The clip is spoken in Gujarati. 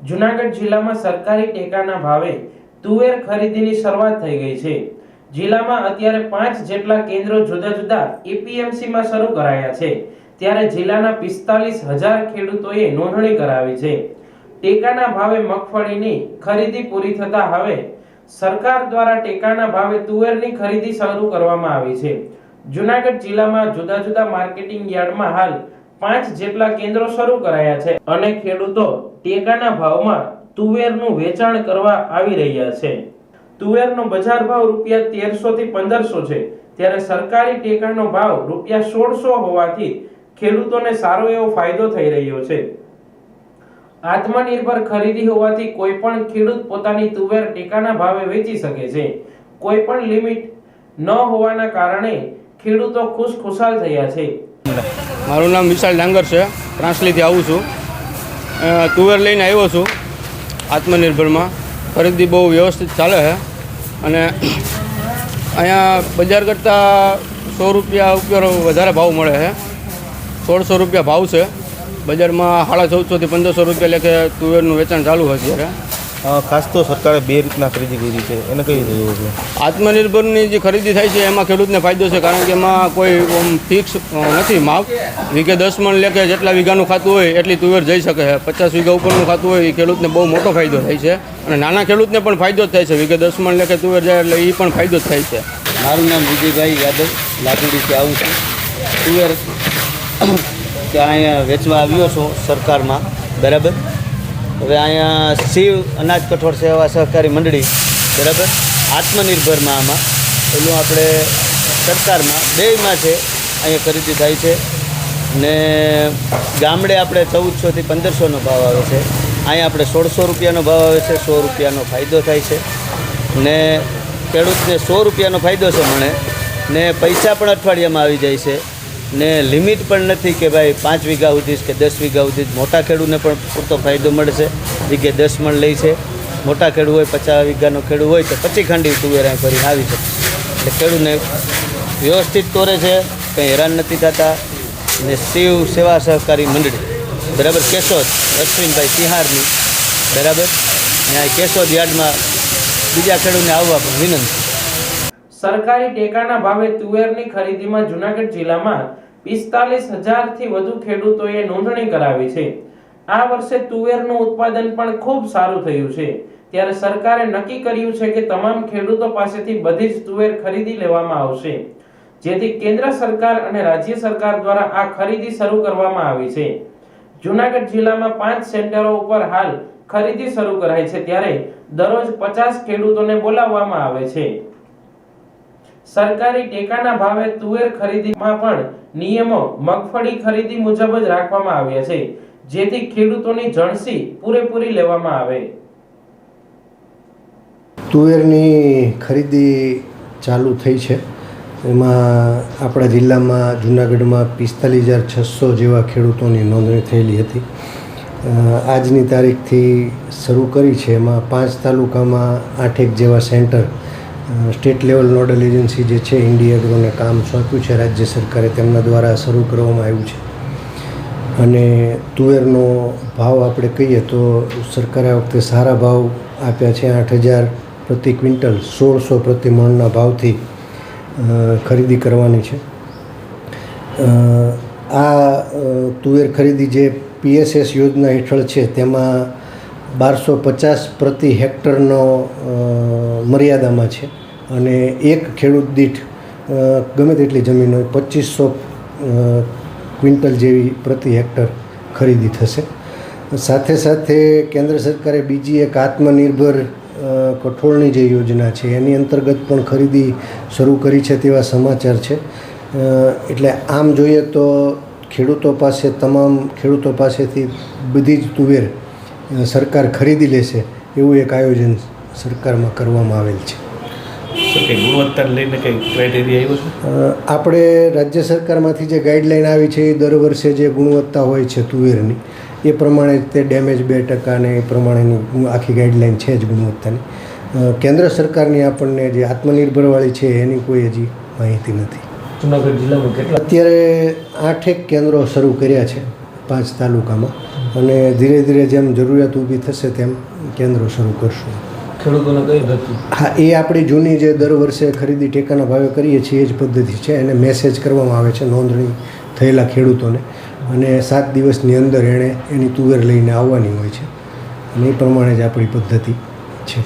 જૂનાગઢ જિલ્લામાં સરકારી ટેકાના ભાવે તુવેર ખરીદીની શરૂઆત થઈ ગઈ છે। જિલ્લામાં અત્યારે 5 જેટલા કેન્દ્રો જુદા જુદા એપીએમસીમાં શરૂ કરાયા છે, ત્યારે જિલ્લાના 45,000 ખેડૂતોએ નોંધણી કરાવી છે। ટેકાના ભાવે મગફળીની ખરીદી પૂરી થતા હવે સરકાર દ્વારા ટેકાના ભાવે તુવેરની ખરીદી શરૂ કરવામાં આવી છે। જૂનાગઢ જિલ્લામાં જુદા જુદા માર્કેટિંગ યાર્ડમાં હાલ 5 જેટલા કેન્દ્રો શરૂ કરાયા છે અને ખેડૂતો ટેકાના ભાવમાં તુવેરનું વેચાણ કરવા આવી રહ્યા છે। તુવેરનો બજાર ભાવ રૂપિયા 1300 થી 1500 છે, ત્યારે સરકારી ટેકાનો ભાવ રૂપિયા 1600 હોવાથી ખેડૂતોને સારો એવો ફાયદો થઈ રહ્યો છે। આત્મનિર્ભર ખરીદી હોવાથી કોઈ પણ ખેડૂત પોતાની તુવેર ટેકાના ભાવે વેચી શકે છે। કોઈ પણ લિમિટ ન હોવાના કારણે ખેડૂતો ખુશખુશાલ થયા છે। મારું નામ વિશાલ ડાંગર છે, ત્રાંસલીથી આવું છું। તુવેર લઈને આવ્યો છું। આત્મનિર્ભરમાં ખરીદી બહુ વ્યવસ્થિત ચાલે છે અને અહીંયા બજાર કરતાં 100 રૂપિયા ઉપર વધારે ભાવ મળે છે। 1600 રૂપિયા ભાવ છે। બજારમાં 1450 થી 1500 રૂપિયા લેખે તુવેરનું વેચાણ ચાલુ છે અત્યારે। ખાસ તો સરકારે 2 રીતના ખરીદી કરી છે, એને કઈ રહ્યું છે? આત્મનિર્ભરની જે ખરીદી થાય છે એમાં ખેડૂતને ફાયદો છે, કારણ કે એમાં કોઈ ફિક્સ નથી માપ। વીઘે 10 મણ લેખે જેટલા વીઘાનું ખાતું હોય એટલી તુવેર જઈ શકે છે। 50 વીઘા ઉપરનું ખાતું હોય એ ખેડૂતને બહુ મોટો ફાયદો થાય છે અને નાના ખેડૂતને પણ ફાયદો જ થાય છે। વીઘે 10 મણ લેખે તુવેર જાય એટલે એ પણ ફાયદો જ થાય છે। મારું નામ વિજયભાઈ યાદવ, લાકડીથી આવું છું। તુવેર કે અહીંયા વેચવા આવ્યો છું સરકારમાં, બરાબર। હવે અહીંયા શિવ અનાજ કઠોળ સેવા સહકારી મંડળી, બરાબર, આત્મનિર્ભરમાં આમાં પેલું આપણે સરકારમાં બેયમાં છે, અહીંયા ખરીદી થાય છે ને ગામડે આપણે 1400 થી 1500નો ભાવ આવે છે, અહીંયા આપણે 1600 રૂપિયાનો ભાવ આવે છે। 100 રૂપિયાનો ફાયદો થાય છે ને ખેડૂતને 100 રૂપિયાનો ફાયદો છે મને ને પૈસા પણ અઠવાડિયામાં આવી જાય છે ને લિમિટ પણ નથી કે ભાઈ 5 વીઘા સુધી કે 10 વીઘા સુધી। મોટા ખેડૂતને પણ પૂરતો ફાયદો મળે છે। વીઘે 10 મણ લે છે। મોટા ખેડૂત હોય 50 વીઘાનો ખેડૂત હોય તો 25 ખાંડી તુવેર કરીને આવી શકે, એટલે ખેડૂતને વ્યવસ્થિત તોરે છે, કંઈ હેરાન નથી થતા। ને શિવ સેવા સહકારી મંડળી, બરાબર, કેશોદ, અશ્વિનભાઈ સિંહારની, બરાબર, ત્યાં કેશોદ યાર્ડમાં બીજા ખેડૂતને આવવા પણ વિનંતી। સરકારી ટેકાના ભાવે તુવેરની ખરીદીમાં જૂનાગઢ જિલ્લામાં 45,000 થી વધુ ખેડૂતોએ નોંધણી કરાવી છે। આ વર્ષે તુવેરનું ઉત્પાદન પણ ખૂબ સારું થયું છે, ત્યારે સરકારે નક્કી કર્યું છે કે તમામ ખેડૂતો પાસેથી બધી જ તુવેર ખરીદી લેવામાં આવશે, જેથી કેન્દ્ર સરકાર અને રાજ્ય સરકાર દ્વારા આ ખરીદી શરૂ કરવામાં આવી છે। જૂનાગઢ જિલ્લામાં 5 સેન્ટરો ઉપર હાલ ખરીદી શરૂ કરાઈ છે, ત્યારે દરરોજ 50 ખેડૂતોને બોલાવવામાં આવે છે। સરકારી ટેકાના ભાવે તુવેર ખરીદીમાં પણ નિયમો મગફળી ખરીદી મુજબ જ રાખવામાં આવ્યા છે, જેથી ખેડૂતોની જણસી પૂરેપૂરી લેવામાં આવે। તુવેરની ખરીદી ચાલુ થઈ છે। એમાં આપણા જિલ્લામાં જૂનાગઢમાં 45,600 જેવા ખેડૂતોની નોંધણી થયેલી હતી। આજની તારીખથી શરૂ કરી છે। એમાં 5 તાલુકામાં 8 જેવા centre state level nodal agency જે છે ઇન્ડિયા એગ્રોને કામ સોંપ્યું છે રાજ્ય સરકારે, તેમના દ્વારા શરૂ કરવામાં આવ્યું છે। અને તુવેરનો ભાવ આપણે કહીએ તો સરકારે આ વખતે સારા ભાવ આપ્યા છે। 8,000 પ્રતિ ક્વિન્ટલ 1600 પ્રતિ મણના ભાવથી ખરીદી કરવાની છે। આ તુવેર ખરીદી જે PSS યોજના હેઠળ છે તેમાં 1250 પ્રતિ હેક્ટરનો મર્યાદામાં છે અને એક ખેડૂત દીઠ ગમે તેટલી જમીન હોય 2500 ક્વિન્ટલ જેવી પ્રતિ હેક્ટર ખરીદી થશે। સાથે સાથે કેન્દ્ર સરકારે બીજી એક આત્મનિર્ભર કઠોળની જે યોજના છે એની અંતર્ગત પણ ખરીદી શરૂ કરી છે તેવા સમાચાર છે। એટલે આમ જોઈએ તો તમામ ખેડૂતો પાસેથી બધી જ તુવેર સરકાર ખરીદી લેશે એવું એક આયોજન સરકારમાં કરવામાં આવેલ છે। ગુણવત્તાને લઈને કંઈ ક્રાઇટેરિયા આવ્યો છે? આપણે રાજ્ય સરકારમાંથી જે ગાઈડલાઈન આવી છે એ દર વર્ષે જે ગુણવત્તા હોય છે તુવેરની એ પ્રમાણે તે ડેમેજ 2% ને એ પ્રમાણેની આખી ગાઈડલાઈન છે જ ગુણવત્તાની। કેન્દ્ર સરકારની આપણને જે આત્મનિર્ભરવાળી છે એની કોઈ હજી માહિતી નથી। જૂનાગઢ જિલ્લામાં કેટલા અત્યારે 8 કેન્દ્રો શરૂ કર્યા છે 5 તાલુકામાં અને ધીરે ધીરે જેમ જરૂરિયાત ઊભી થશે તેમ કેન્દ્રો શરૂ કરશું. ખેડૂતોને કઈ પદ્ધતિ? હા, એ આપણી જૂની જે દર વર્ષે ખરીદી ટેકાના ભાવે કરીએ છીએ એ જ પદ્ધતિ છે. એને મેસેજ કરવામાં આવે છે નોંધણી થયેલા ખેડૂતોને, અને 7 દિવસની અંદર એણે એની તુવેર લઈને આવવાની હોય છે, અને એ પ્રમાણે જ આપણી પદ્ધતિ છે.